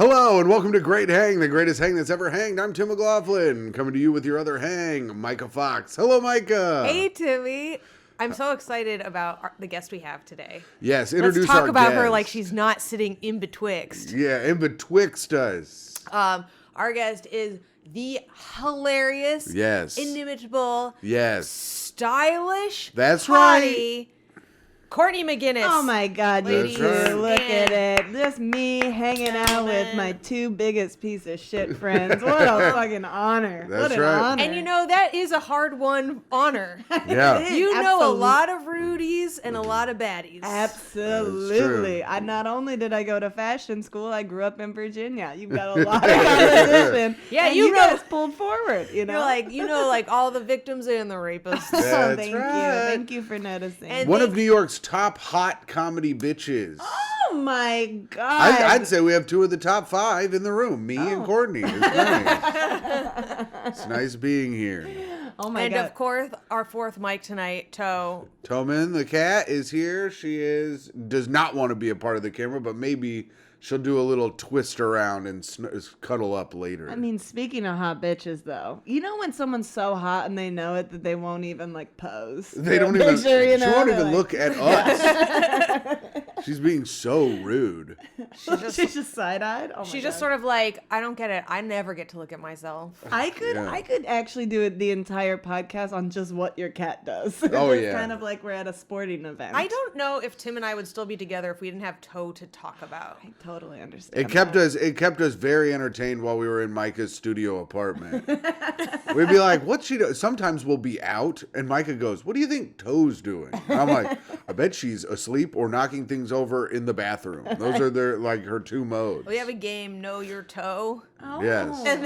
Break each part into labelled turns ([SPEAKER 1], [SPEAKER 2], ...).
[SPEAKER 1] Hello and welcome to Great Hang, the greatest hang that's ever hanged. I'm Tim McLaughlin, coming to you with your other hang, Micah Fox. Hello, Micah.
[SPEAKER 2] Hey, Timmy. I'm so excited about the guest we have today.
[SPEAKER 1] Yes, introduce
[SPEAKER 2] Let's talk
[SPEAKER 1] our
[SPEAKER 2] about
[SPEAKER 1] guest.
[SPEAKER 2] her like she's not sitting in betwixt.
[SPEAKER 1] Yeah, in betwixt us.
[SPEAKER 2] Our guest is the hilarious,
[SPEAKER 1] Yes.
[SPEAKER 2] inimitable,
[SPEAKER 1] Yes.
[SPEAKER 2] stylish,
[SPEAKER 1] That's
[SPEAKER 2] hottie, Courtney Maginnis.
[SPEAKER 3] Oh my God, you
[SPEAKER 2] Ladies
[SPEAKER 3] two,
[SPEAKER 1] right.
[SPEAKER 3] look at
[SPEAKER 2] and
[SPEAKER 3] it. Just me hanging out with
[SPEAKER 2] gentlemen.
[SPEAKER 3] my two biggest piece of shit friends. What a fucking honor.
[SPEAKER 1] That's
[SPEAKER 3] what an
[SPEAKER 1] right.
[SPEAKER 3] honor.
[SPEAKER 2] And you know, that is a hard-won honor.
[SPEAKER 1] Yeah.
[SPEAKER 3] It is,
[SPEAKER 2] You know a
[SPEAKER 3] absolute-
[SPEAKER 2] lot of Rudies and a lot of baddies.
[SPEAKER 3] Absolutely. I not only did I go to fashion school, I grew up in Virginia. You've got a lot of competition.
[SPEAKER 2] Yeah,
[SPEAKER 3] and
[SPEAKER 2] you
[SPEAKER 3] you
[SPEAKER 2] know-
[SPEAKER 3] guys pulled forward, you know?
[SPEAKER 2] You're like all the victims and the rapists.
[SPEAKER 1] That's
[SPEAKER 3] Oh, thank
[SPEAKER 1] right.
[SPEAKER 3] you. Thank you for noticing.
[SPEAKER 2] And
[SPEAKER 1] One
[SPEAKER 2] they-
[SPEAKER 1] of New York's top hot comedy bitches.
[SPEAKER 3] oh my God.
[SPEAKER 1] I'd say we have two of the top 5 in the room, me and Courtney. It's nice. It's nice being here.
[SPEAKER 3] Oh my
[SPEAKER 2] And
[SPEAKER 3] God.
[SPEAKER 2] of course, our fourth mic tonight, Toe.
[SPEAKER 1] Toman, the cat, is here. She does not want to be a part of the camera, but maybe she'll do a little twist around and cuddle up later.
[SPEAKER 3] I mean, speaking of hot bitches, though, you know when someone's so hot and they know it that they won't even like pose.
[SPEAKER 1] they
[SPEAKER 3] for a
[SPEAKER 1] don't even.
[SPEAKER 3] picture, you know?
[SPEAKER 1] She won't
[SPEAKER 3] They're
[SPEAKER 1] even
[SPEAKER 3] like-
[SPEAKER 1] look at us. She's being so rude.
[SPEAKER 3] She's just side-eyed. Oh my
[SPEAKER 2] She's just
[SPEAKER 3] God.
[SPEAKER 2] sort of like, I don't get it. I never get to look at myself.
[SPEAKER 3] I could actually do it the entire podcast on just what your cat does.
[SPEAKER 1] Oh,
[SPEAKER 3] It's
[SPEAKER 1] yeah.
[SPEAKER 3] kind of like we're at a sporting event.
[SPEAKER 2] I don't know if Tim and I would still be together if we didn't have Toe to talk about.
[SPEAKER 3] I totally understand.
[SPEAKER 1] It kept us very entertained while we were in Micah's studio apartment. We'd be like, "What's she doing?" Sometimes we'll be out, and Micah goes, "What do you think Toe's doing?" And I'm like, "I bet she's asleep or knocking things over in the bathroom." Those are her two modes.
[SPEAKER 2] We have a game, Know Your Toe.
[SPEAKER 3] Oh.
[SPEAKER 1] Yes.
[SPEAKER 2] And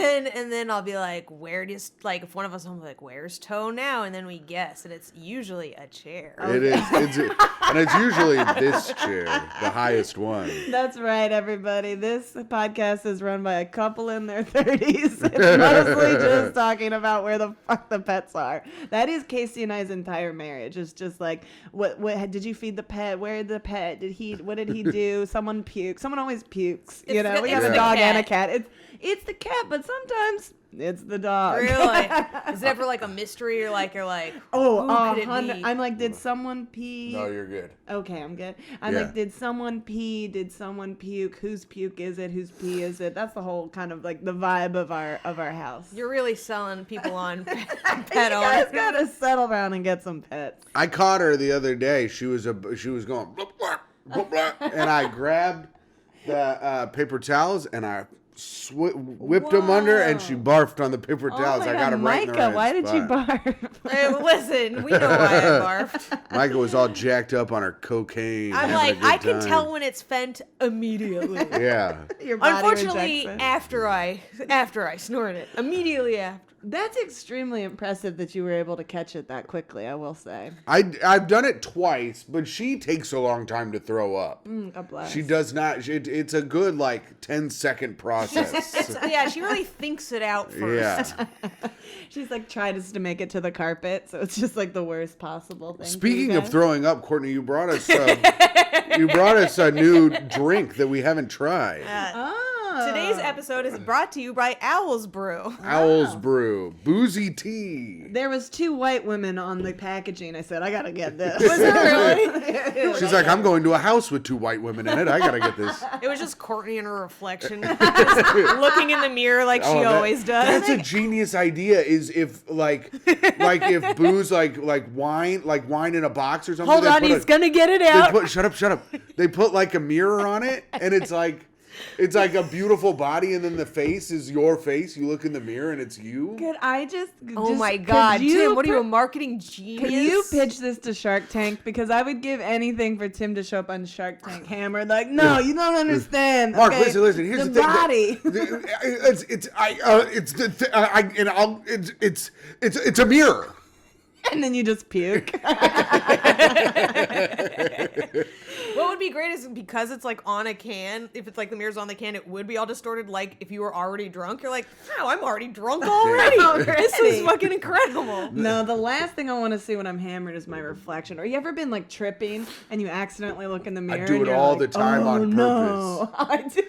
[SPEAKER 2] then I'll be like, if one of us will be like, where's Toe now? And then we guess, and it's usually a chair.
[SPEAKER 1] It is. And it's usually this chair, the highest one.
[SPEAKER 3] That's right, everybody. This podcast is run by a couple in their 30s. It's mostly just talking about where the fuck the pets are. That is Casey and I's entire marriage. It's just like, what did you feed the pet? Where did the pet? What did he do? Someone puked. Someone always pukes. You know, we have
[SPEAKER 1] it's
[SPEAKER 3] a
[SPEAKER 1] the
[SPEAKER 3] dog and a
[SPEAKER 2] cat.
[SPEAKER 3] cat. It's the cat, but sometimes it's the dog.
[SPEAKER 2] Really? Is it ever like a mystery? You're like,
[SPEAKER 3] Oh,
[SPEAKER 2] who could it be?
[SPEAKER 3] I'm like, did someone pee?
[SPEAKER 1] No, you're good.
[SPEAKER 3] Okay, I'm good. I'm
[SPEAKER 1] Yeah.
[SPEAKER 3] like, did someone pee? Did someone puke? Whose puke is it? Whose pee is it? That's the whole kind of like the vibe of our house.
[SPEAKER 2] You're really selling people on pet
[SPEAKER 3] You guys
[SPEAKER 2] owners.
[SPEAKER 3] gotta settle down and get some pets.
[SPEAKER 1] I caught her the other day. She was going blah, blah, blah, blah, and I grabbed the paper towels and I whipped them under, and she barfed on the paper towels.
[SPEAKER 3] Oh my
[SPEAKER 1] I got
[SPEAKER 3] God,
[SPEAKER 1] them right in the
[SPEAKER 3] Micah,
[SPEAKER 1] right
[SPEAKER 3] why did you
[SPEAKER 1] spot.
[SPEAKER 3] barf?
[SPEAKER 2] Hey, listen, we know why I barfed.
[SPEAKER 1] Micah was all jacked up on her cocaine.
[SPEAKER 2] I'm
[SPEAKER 1] having
[SPEAKER 2] like,
[SPEAKER 1] a good
[SPEAKER 2] I can
[SPEAKER 1] time.
[SPEAKER 2] tell when it's Fent immediately.
[SPEAKER 1] Yeah.
[SPEAKER 3] Your body
[SPEAKER 2] Unfortunately,
[SPEAKER 3] rejects it.
[SPEAKER 2] after I snorted it, immediately after.
[SPEAKER 3] That's extremely impressive that you were able to catch it that quickly, I will say.
[SPEAKER 1] I've done it twice, but she takes a long time to throw up.
[SPEAKER 3] God bless.
[SPEAKER 1] She does not. It's a good 10-second process.
[SPEAKER 2] Yeah, she really thinks it out first.
[SPEAKER 1] Yeah.
[SPEAKER 3] She's like trying to make it to the carpet, so it's just like the worst possible thing. for you
[SPEAKER 1] Speaking of
[SPEAKER 3] guys.
[SPEAKER 1] throwing up, Courtney, you brought us a new drink that we haven't tried.
[SPEAKER 3] Oh.
[SPEAKER 2] Today's episode is brought to you by Owl's Brew.
[SPEAKER 1] Owl's Brew, boozy tea.
[SPEAKER 3] There was 2 white women on the packaging. I said, I gotta get this.
[SPEAKER 2] Was it really?
[SPEAKER 1] She's like, I'm going to a house with 2 white women in it. I gotta get this.
[SPEAKER 2] It was just Courtney in her reflection, just looking in the mirror like she
[SPEAKER 1] Oh,
[SPEAKER 2] always does.
[SPEAKER 1] That's a genius idea. Is if if booze like wine in a box or something.
[SPEAKER 2] Hold
[SPEAKER 1] they
[SPEAKER 2] on,
[SPEAKER 1] put
[SPEAKER 2] he's
[SPEAKER 1] a-
[SPEAKER 2] gonna get it
[SPEAKER 1] They
[SPEAKER 2] out.
[SPEAKER 1] shut up. They put like a mirror on it, and it's like a beautiful body, and then the face is your face. You look in the mirror, and it's you.
[SPEAKER 3] Could I
[SPEAKER 2] Oh my
[SPEAKER 3] could
[SPEAKER 2] God,
[SPEAKER 3] you
[SPEAKER 2] Tim, what are you, a
[SPEAKER 3] pr-
[SPEAKER 2] marketing genius?
[SPEAKER 3] Can you pitch this to Shark Tank? Because I would give anything for Tim to show up on Shark Tank hammered. Like, no, you don't understand.
[SPEAKER 1] Mark,
[SPEAKER 3] okay?
[SPEAKER 1] listen. Here's the thing.
[SPEAKER 3] body.
[SPEAKER 1] It's a mirror.
[SPEAKER 3] And then you just puke.
[SPEAKER 2] What would be great is because it's like on a can, if it's like the mirror's on the can, it would be all distorted. Like if you were already drunk, you're like, wow, I'm already drunk already. This is fucking incredible.
[SPEAKER 3] No, the last thing I want to see when I'm hammered is my reflection. Or you ever been like tripping and you accidentally look in the mirror?
[SPEAKER 1] do
[SPEAKER 3] and
[SPEAKER 1] it
[SPEAKER 3] you're
[SPEAKER 1] all
[SPEAKER 3] like,
[SPEAKER 1] the time
[SPEAKER 3] oh,
[SPEAKER 1] on
[SPEAKER 3] no. I do.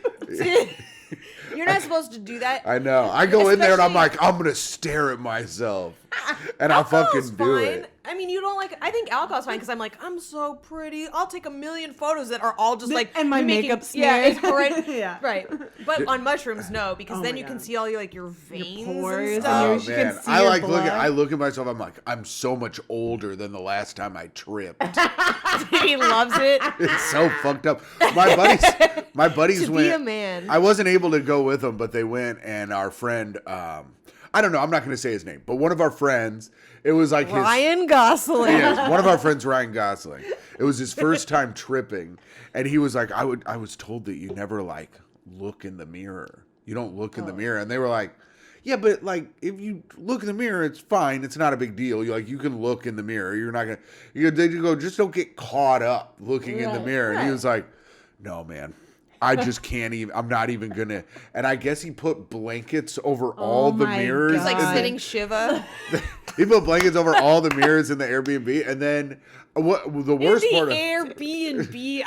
[SPEAKER 2] You're not supposed to do that.
[SPEAKER 1] I know. I go in there and I'm
[SPEAKER 2] Especially-
[SPEAKER 1] like, I'm gonna stare at myself, and I'll
[SPEAKER 2] Alcohol's
[SPEAKER 1] fucking do
[SPEAKER 2] fine.
[SPEAKER 1] it.
[SPEAKER 2] I mean, you don't like. I think alcohol's fine because I'm like, I'm so pretty. I'll take a million photos that are all just like
[SPEAKER 3] And my
[SPEAKER 2] me
[SPEAKER 3] makeup
[SPEAKER 2] Yeah,
[SPEAKER 3] smeared.
[SPEAKER 2] it's great.
[SPEAKER 3] Yeah.
[SPEAKER 2] Right. But on mushrooms, no, because
[SPEAKER 3] Oh
[SPEAKER 2] then
[SPEAKER 3] my
[SPEAKER 2] you can
[SPEAKER 3] God.
[SPEAKER 2] see all your veins
[SPEAKER 3] pores
[SPEAKER 2] and
[SPEAKER 3] and
[SPEAKER 2] stuff.
[SPEAKER 1] Oh
[SPEAKER 3] you can
[SPEAKER 1] man,
[SPEAKER 3] see
[SPEAKER 1] I
[SPEAKER 3] your
[SPEAKER 1] like
[SPEAKER 3] blood.
[SPEAKER 1] I look at myself. I'm like, I'm so much older than the last time I tripped.
[SPEAKER 2] He loves it.
[SPEAKER 1] It's so fucked up. My buddies
[SPEAKER 2] To
[SPEAKER 1] went.
[SPEAKER 2] be a man.
[SPEAKER 1] I wasn't able to go with them, but they went, and our friend, I don't know, I'm not going to say his name, but one of our friends, it was like
[SPEAKER 2] Ryan Gosling.
[SPEAKER 1] Yes, one of our friends, Ryan Gosling. It was his first time tripping, and he was like, I was told that you never like look in the mirror. You don't look in the mirror, and they were like, yeah, but like if you look in the mirror, it's fine. It's not a big deal. You can look in the mirror. You're not gonna. They go, just don't get caught up looking in the
[SPEAKER 3] Right,
[SPEAKER 1] mirror. And he
[SPEAKER 3] right.
[SPEAKER 1] was like, no, man. I just can't even. I'm not even gonna. And I guess he put blankets over all the
[SPEAKER 3] my
[SPEAKER 1] mirrors.
[SPEAKER 2] He's like
[SPEAKER 3] God.
[SPEAKER 2] sitting Shiva.
[SPEAKER 1] He put blankets over all the mirrors in the Airbnb, and then what? The
[SPEAKER 2] In
[SPEAKER 1] worst
[SPEAKER 2] the
[SPEAKER 1] part.
[SPEAKER 2] Airbnb,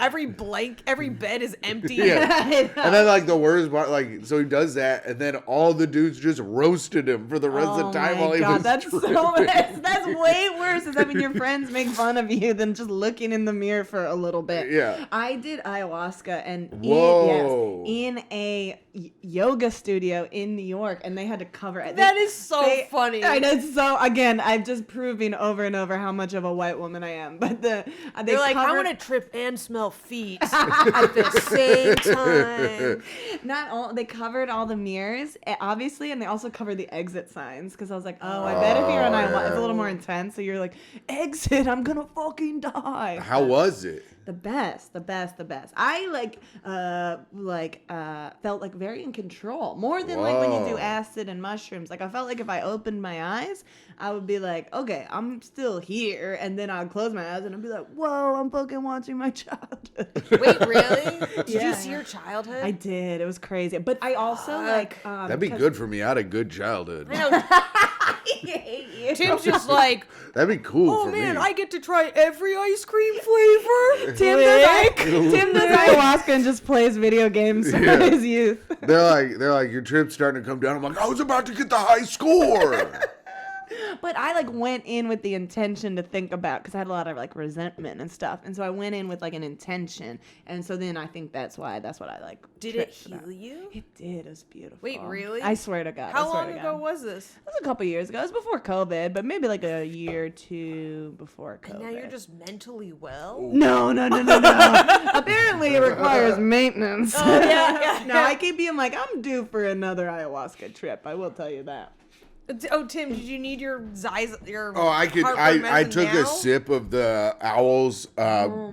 [SPEAKER 2] every bed is empty.
[SPEAKER 1] Yeah. And then like the worst part, like so he does that, and then all the dudes just roasted him for the rest of the time while he was
[SPEAKER 3] that's
[SPEAKER 1] tripping.
[SPEAKER 3] that's way worse. Is having your friends make fun of you than just looking in the mirror for a little bit.
[SPEAKER 1] Yeah.
[SPEAKER 3] I did ayahuasca and
[SPEAKER 1] Whoa.
[SPEAKER 3] in a yoga studio in New York, and they had to cover it.
[SPEAKER 2] That is so funny.
[SPEAKER 3] I know. So again, I'm just proving over and over how much of a white woman I am. But they
[SPEAKER 2] They're like, I
[SPEAKER 3] covered-
[SPEAKER 2] want to trip and smell feet at the same time.
[SPEAKER 3] Not all they covered all the mirrors, obviously, and they also covered the exit signs because I was like, oh, I bet if you're on ayahuasca, it's a little more intense. So you're like, exit, I'm gonna fucking die.
[SPEAKER 1] How was it?
[SPEAKER 3] The best. I felt like very in control, more than like when you do
[SPEAKER 1] Whoa.
[SPEAKER 3] acid and mushrooms. Like I felt like if I opened my eyes, I would be like, okay, I'm still here, and then I'd close my eyes and I'd be like, whoa, I'm fucking watching my childhood.
[SPEAKER 2] Wait, really? Did
[SPEAKER 3] Yeah.
[SPEAKER 2] you see your childhood?
[SPEAKER 3] I did. It was crazy, but I also like.
[SPEAKER 1] That'd be good for me. I had a good childhood.
[SPEAKER 2] I know. Tim's just like,
[SPEAKER 1] That'd be cool
[SPEAKER 2] oh
[SPEAKER 1] for
[SPEAKER 2] man,
[SPEAKER 1] me.
[SPEAKER 2] I get to try every ice cream flavor.
[SPEAKER 3] Tim does ayahuasca and just plays video games from his youth.
[SPEAKER 1] They're like, your trip's starting to come down. I'm like, I was about to get the high score.
[SPEAKER 3] But I like went in with the intention to think about, because I had a lot of like resentment and stuff, and so I went in with like an intention, and so then I think that's what I like.
[SPEAKER 2] Did it
[SPEAKER 3] tripped about.
[SPEAKER 2] heal you?
[SPEAKER 3] It did. It was beautiful.
[SPEAKER 2] Wait, really?
[SPEAKER 3] I swear to God. I
[SPEAKER 2] How
[SPEAKER 3] swear
[SPEAKER 2] long
[SPEAKER 3] to
[SPEAKER 2] ago
[SPEAKER 3] God.
[SPEAKER 2] was this?
[SPEAKER 3] It was a couple years ago. It was before COVID, but maybe like a year or two before COVID.
[SPEAKER 2] And now you're just mentally well?
[SPEAKER 3] No. Apparently, it requires maintenance.
[SPEAKER 2] Oh, yeah.
[SPEAKER 3] No, I keep being like, I'm due for another ayahuasca trip. I will tell you that.
[SPEAKER 2] Oh, Tim, did you need your your
[SPEAKER 1] Oh, I could.
[SPEAKER 2] heartburn
[SPEAKER 1] I
[SPEAKER 2] medicine
[SPEAKER 1] took
[SPEAKER 2] now?
[SPEAKER 1] a sip of the Owl's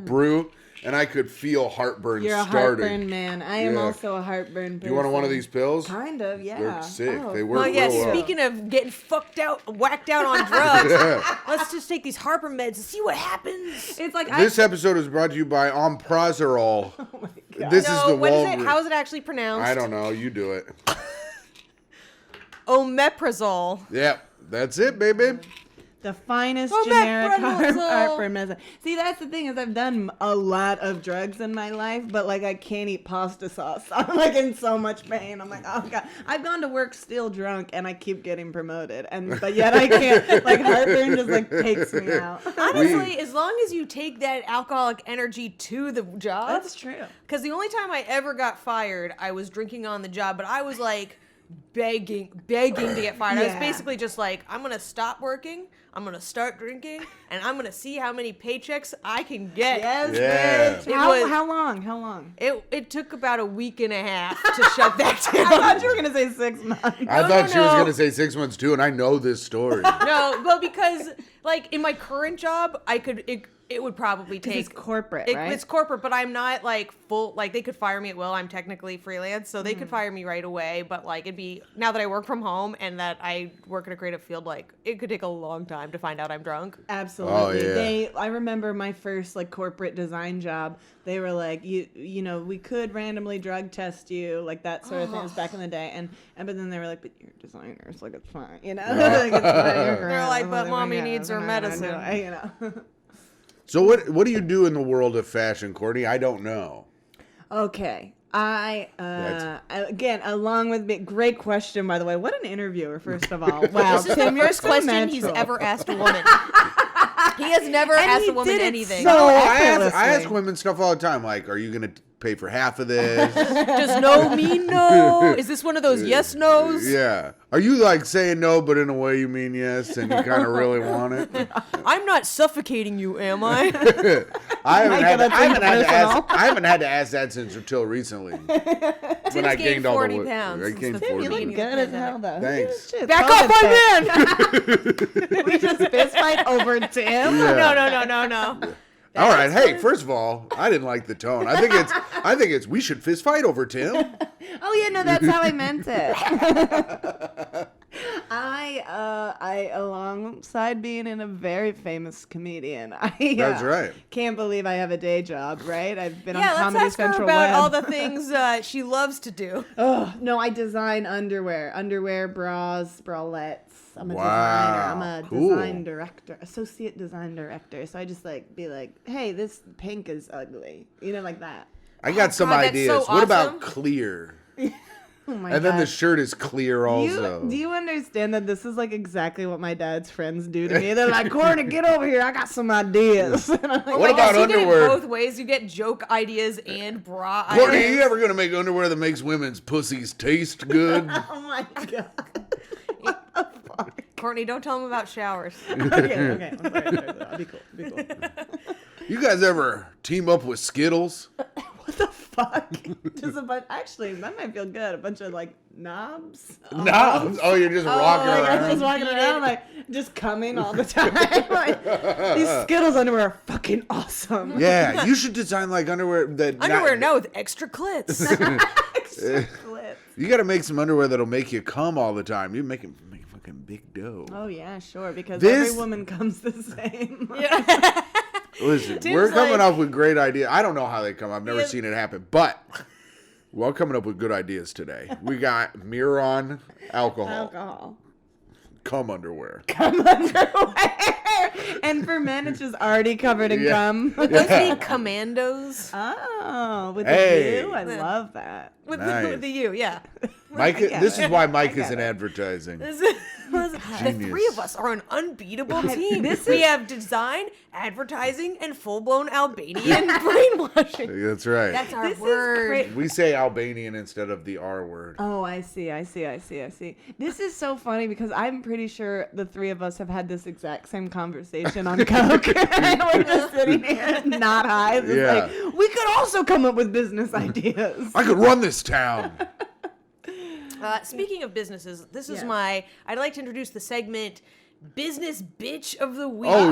[SPEAKER 1] brew, and I could feel heartburn
[SPEAKER 3] You're a
[SPEAKER 1] starting.
[SPEAKER 3] heartburn man. I am
[SPEAKER 1] Yeah.
[SPEAKER 3] also a heartburn person.
[SPEAKER 1] You want one of these pills?
[SPEAKER 3] Kind of, yeah.
[SPEAKER 1] They're sick.
[SPEAKER 3] Oh.
[SPEAKER 1] They work
[SPEAKER 2] Well, yeah,
[SPEAKER 1] real well.
[SPEAKER 2] speaking of getting whacked out on drugs,
[SPEAKER 1] Yeah.
[SPEAKER 2] let's just take these heartburn meds and see what happens.
[SPEAKER 3] It's like
[SPEAKER 1] This episode is brought to you by Omprazoral. This is the
[SPEAKER 2] what is
[SPEAKER 1] Walgreens.
[SPEAKER 2] it? How is it actually pronounced?
[SPEAKER 1] I don't know. You do it.
[SPEAKER 2] Omeprazole.
[SPEAKER 1] Yep. That's it, baby.
[SPEAKER 3] the finest
[SPEAKER 2] Oh,
[SPEAKER 3] generic
[SPEAKER 2] Meprazole.
[SPEAKER 3] heartburn medicine. See, that's the thing is I've done a lot of drugs in my life, but like I can't eat pasta sauce. I'm like in so much pain. I'm like, oh god. I've gone to work still drunk and I keep getting promoted, but yet I can't. Like heartburn just like takes me out.
[SPEAKER 2] Honestly, as long as you take that alcoholic energy to the job.
[SPEAKER 3] That's true.
[SPEAKER 2] Because the only time I ever got fired, I was drinking on the job, but I was like begging to get fired. I was
[SPEAKER 3] Yeah.
[SPEAKER 2] basically just like, I'm going to stop working, I'm going to start drinking, and I'm going to see how many paychecks I can get.
[SPEAKER 3] Yes,
[SPEAKER 1] Yeah.
[SPEAKER 3] bitch.
[SPEAKER 2] It
[SPEAKER 3] How
[SPEAKER 2] was-
[SPEAKER 3] long?
[SPEAKER 2] It took about a week and a half to shut that
[SPEAKER 3] I
[SPEAKER 2] down.
[SPEAKER 3] thought you were gonna say 6 months.
[SPEAKER 1] I thought she was
[SPEAKER 2] no.
[SPEAKER 1] going to say 6 months too, and I know this story.
[SPEAKER 2] No, well, because like in my current job, it would probably take.
[SPEAKER 3] It's corporate, right?
[SPEAKER 2] It's corporate, but I'm not like full. Like they could fire me at will. I'm technically freelance, so they could fire me right away. But like it'd be now that I work from home and that I work in a creative field, like it could take a long time to find out I'm drunk.
[SPEAKER 3] Absolutely.
[SPEAKER 1] Oh, yeah.
[SPEAKER 3] I remember my first like corporate design job. They were like, you know, we could randomly drug test you, like that sort of thing. It was back in the day, and but then they were like, but you're designers, like it's fine, you know. Like, it's fine, you're
[SPEAKER 2] They're like, but
[SPEAKER 3] great.
[SPEAKER 2] mommy
[SPEAKER 3] Yeah,
[SPEAKER 2] needs her
[SPEAKER 3] we're not gonna
[SPEAKER 2] medicine.
[SPEAKER 3] do it, you know.
[SPEAKER 1] So what do you do in the world of fashion, Courtney? I don't know.
[SPEAKER 3] Okay. Again, along with me, great question, by the way. What an interviewer, first of all. Wow.
[SPEAKER 2] This is the first question he's ever asked a woman. He has never asked a woman anything.
[SPEAKER 3] So
[SPEAKER 1] I ask women stuff all the time, like, are you going to pay for half of this?
[SPEAKER 2] Does no mean no? Is this one of those yes nos?
[SPEAKER 1] Yeah. Are you like saying no, but in a way you mean yes, and you kind of really want it?
[SPEAKER 2] I'm not suffocating you, am I?
[SPEAKER 1] I haven't had to ask that since until recently. When I gained all the
[SPEAKER 2] 40 pounds.
[SPEAKER 1] I gained
[SPEAKER 3] Tim,
[SPEAKER 1] 40.
[SPEAKER 3] you look good as hell, though.
[SPEAKER 1] Thanks.
[SPEAKER 3] Shit,
[SPEAKER 2] Back off my
[SPEAKER 3] man!
[SPEAKER 2] man!
[SPEAKER 3] We just fist fight over Tim?
[SPEAKER 1] Yeah.
[SPEAKER 2] No.
[SPEAKER 1] All right. Hey, first of all, I didn't like the tone. I think it's we should fist fight over Tim.
[SPEAKER 3] Oh yeah, no, that's how I meant it. I alongside being in a very famous comedian,
[SPEAKER 1] That's right.
[SPEAKER 3] Can't believe I have a day job, right? I've been on
[SPEAKER 2] Let's
[SPEAKER 3] Comedy
[SPEAKER 2] ask her
[SPEAKER 3] Central
[SPEAKER 2] about
[SPEAKER 3] Web.
[SPEAKER 2] all the things she loves to do.
[SPEAKER 3] Oh no, I design underwear, bras, bralettes. I'm a
[SPEAKER 1] Wow,
[SPEAKER 3] designer. I'm a
[SPEAKER 1] cool.
[SPEAKER 3] design director, associate design director. So I just be like, hey, this pink is ugly, like that.
[SPEAKER 1] I got some
[SPEAKER 2] God, that's
[SPEAKER 1] ideas.
[SPEAKER 2] so
[SPEAKER 1] What about
[SPEAKER 2] awesome.
[SPEAKER 1] clear?
[SPEAKER 3] Oh my
[SPEAKER 1] And
[SPEAKER 3] god.
[SPEAKER 1] then the shirt is clear also.
[SPEAKER 3] Do you understand that this is like exactly what my dad's friends do to me? They're like, Courtney, get over here. I got some ideas. And I'm like,
[SPEAKER 2] Oh
[SPEAKER 1] What
[SPEAKER 2] my God,
[SPEAKER 1] about
[SPEAKER 2] so you get it
[SPEAKER 1] underwear?
[SPEAKER 2] both ways. You get joke ideas and bra
[SPEAKER 1] Courtney,
[SPEAKER 2] ideas.
[SPEAKER 1] you ever gonna make underwear that makes women's pussies taste good?
[SPEAKER 3] oh my god. What the fuck?
[SPEAKER 2] Courtney, don't tell him about showers.
[SPEAKER 3] Okay. I'm sorry. I'll be cool.
[SPEAKER 1] You guys ever team up with Skittles?
[SPEAKER 3] What the fuck? Just a bunch. Actually, that might feel good. A bunch of like knobs.
[SPEAKER 1] No. Oh, you're just walking
[SPEAKER 3] Like, I'm
[SPEAKER 1] around.
[SPEAKER 3] just walking around like just coming all the time. Like, these Skittles underwear are fucking awesome.
[SPEAKER 1] Yeah, you should design like underwear that.
[SPEAKER 2] Underwear now with extra clits.
[SPEAKER 3] Extra clips.
[SPEAKER 1] You got to make some underwear that'll make you come all the time. You make fucking big dough.
[SPEAKER 3] Oh yeah, sure. Because
[SPEAKER 1] This-
[SPEAKER 3] every woman comes the same.
[SPEAKER 1] Listen,
[SPEAKER 2] Tim's
[SPEAKER 1] we're coming
[SPEAKER 2] like-
[SPEAKER 1] up with great ideas. I don't know how they come. I've never seen it happen, but we're coming up with good ideas today. We got Miron alcohol, cum underwear.
[SPEAKER 3] And for men, it's just already covered in
[SPEAKER 1] Yeah.
[SPEAKER 3] cum.
[SPEAKER 2] Would those be commandos?
[SPEAKER 3] Oh, with
[SPEAKER 1] Hey.
[SPEAKER 3] the U, I love that.
[SPEAKER 2] With
[SPEAKER 1] Nice.
[SPEAKER 2] the U, yeah.
[SPEAKER 1] Mike,
[SPEAKER 3] I get
[SPEAKER 1] this is
[SPEAKER 3] it.
[SPEAKER 1] why Mike
[SPEAKER 3] I get
[SPEAKER 1] is in
[SPEAKER 3] it.
[SPEAKER 1] advertising.
[SPEAKER 2] The
[SPEAKER 1] Genius.
[SPEAKER 2] three of us are an unbeatable team.
[SPEAKER 3] This
[SPEAKER 2] We
[SPEAKER 3] is-
[SPEAKER 2] have design, advertising, and full-blown Albanian brainwashing.
[SPEAKER 1] That's right.
[SPEAKER 2] That's our
[SPEAKER 3] This is
[SPEAKER 2] word.
[SPEAKER 3] great.
[SPEAKER 1] We say Albanian instead of the R word.
[SPEAKER 3] Oh, I see. This is so funny because I'm pretty sure the three of us have had this exact same conversation on Coke. And we're just sitting here not high. Just
[SPEAKER 1] Yeah.
[SPEAKER 3] like, we could also come up with business ideas.
[SPEAKER 1] I could run this town.
[SPEAKER 2] Speaking of businesses, this is
[SPEAKER 3] Yes.
[SPEAKER 2] I'd like to introduce the segment Business Bitch of the Week.
[SPEAKER 1] Oh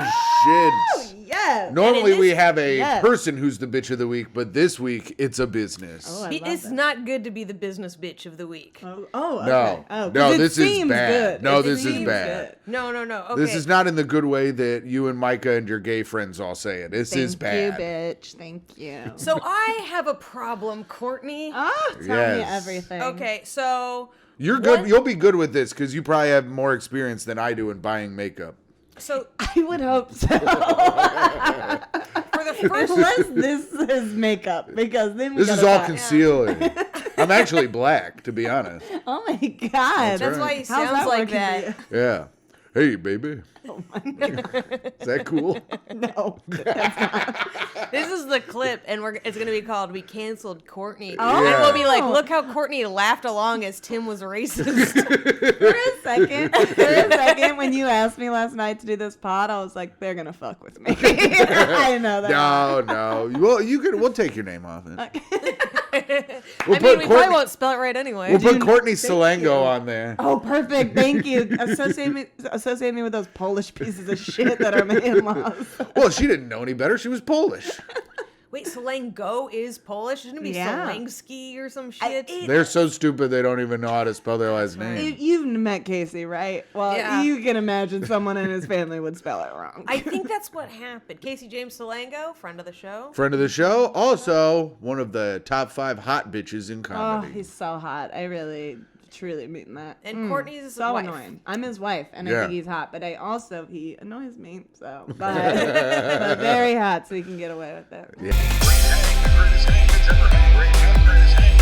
[SPEAKER 1] shit.
[SPEAKER 3] Yes.
[SPEAKER 1] Normally
[SPEAKER 2] this-
[SPEAKER 1] we have a
[SPEAKER 3] yes.
[SPEAKER 1] person who's the bitch of the week, but this week it's a business.
[SPEAKER 3] Oh, I love
[SPEAKER 2] It's
[SPEAKER 3] that.
[SPEAKER 2] not good to be the business bitch of the week.
[SPEAKER 3] Oh, okay.
[SPEAKER 1] No.
[SPEAKER 3] Oh, 'cause
[SPEAKER 1] No,
[SPEAKER 3] it
[SPEAKER 1] this is
[SPEAKER 3] seems
[SPEAKER 1] bad.
[SPEAKER 3] good.
[SPEAKER 1] No,
[SPEAKER 3] It
[SPEAKER 1] this is
[SPEAKER 3] seems
[SPEAKER 1] bad.
[SPEAKER 3] good.
[SPEAKER 2] No. Okay.
[SPEAKER 1] This is not in the good way that you and Micah and your gay friends all say it. This is bad.
[SPEAKER 3] Thank you, bitch. Thank you.
[SPEAKER 2] So I have a problem, Courtney.
[SPEAKER 3] Tell me
[SPEAKER 1] Yes.
[SPEAKER 3] everything.
[SPEAKER 2] Okay, so
[SPEAKER 1] You're good.
[SPEAKER 2] What?
[SPEAKER 1] You'll be good with this because you probably have more experience than I do in buying makeup.
[SPEAKER 2] so
[SPEAKER 3] I would hope so.
[SPEAKER 2] for the first
[SPEAKER 3] Unless this is makeup, because then we
[SPEAKER 1] This is
[SPEAKER 3] gotta
[SPEAKER 1] all
[SPEAKER 3] talk.
[SPEAKER 1] concealing. I'm actually black, to be honest.
[SPEAKER 3] Oh my god.
[SPEAKER 2] That's why he
[SPEAKER 3] How's
[SPEAKER 2] sounds like
[SPEAKER 3] working for
[SPEAKER 2] that.
[SPEAKER 3] you?
[SPEAKER 1] Yeah. Hey, baby.
[SPEAKER 3] Oh my god.
[SPEAKER 1] Is that cool?
[SPEAKER 3] No.
[SPEAKER 2] This is the clip, and it's gonna be called "We Canceled Courtney,"
[SPEAKER 3] Oh.
[SPEAKER 2] and we'll be like, "Look how Courtney laughed along as Tim was racist."
[SPEAKER 3] For a second, when you asked me last night to do this pod, I was like, they're gonna fuck with me. I know that.
[SPEAKER 1] No. Well, we'll take your name off it. We'll
[SPEAKER 2] I mean, we probably won't spell it right anyway.
[SPEAKER 1] We'll put
[SPEAKER 3] Dude,
[SPEAKER 1] Courtney
[SPEAKER 3] thank
[SPEAKER 1] Salengo
[SPEAKER 3] you.
[SPEAKER 1] on there.
[SPEAKER 3] Oh, perfect. Thank you. Associate me with those Polish pieces of shit that are in laws.
[SPEAKER 1] Well, she didn't know any better. She was Polish.
[SPEAKER 2] Wait, Salengo is Polish? Shouldn't it be
[SPEAKER 3] Yeah.
[SPEAKER 2] Selensky or some shit?
[SPEAKER 1] They're so stupid they don't even know how to spell their last name.
[SPEAKER 3] You've met Casey, right? Well,
[SPEAKER 2] Yeah.
[SPEAKER 3] you can imagine someone in his family would spell it wrong.
[SPEAKER 2] I think that's what happened. Casey James Salengo, friend of the show.
[SPEAKER 1] Friend of the show, also one of the top 5 hot bitches in
[SPEAKER 3] Oh,
[SPEAKER 1] comedy.
[SPEAKER 3] he's so hot. I really, truly mean that.
[SPEAKER 2] And Courtney's
[SPEAKER 3] so
[SPEAKER 2] wife.
[SPEAKER 3] annoying. I'm his wife, and
[SPEAKER 1] Yeah.
[SPEAKER 3] I think he's hot, but he annoys me. So, but very hot, so he can get away with it.
[SPEAKER 1] Yeah.
[SPEAKER 4] Greatest name that's ever had. Great, greatest name.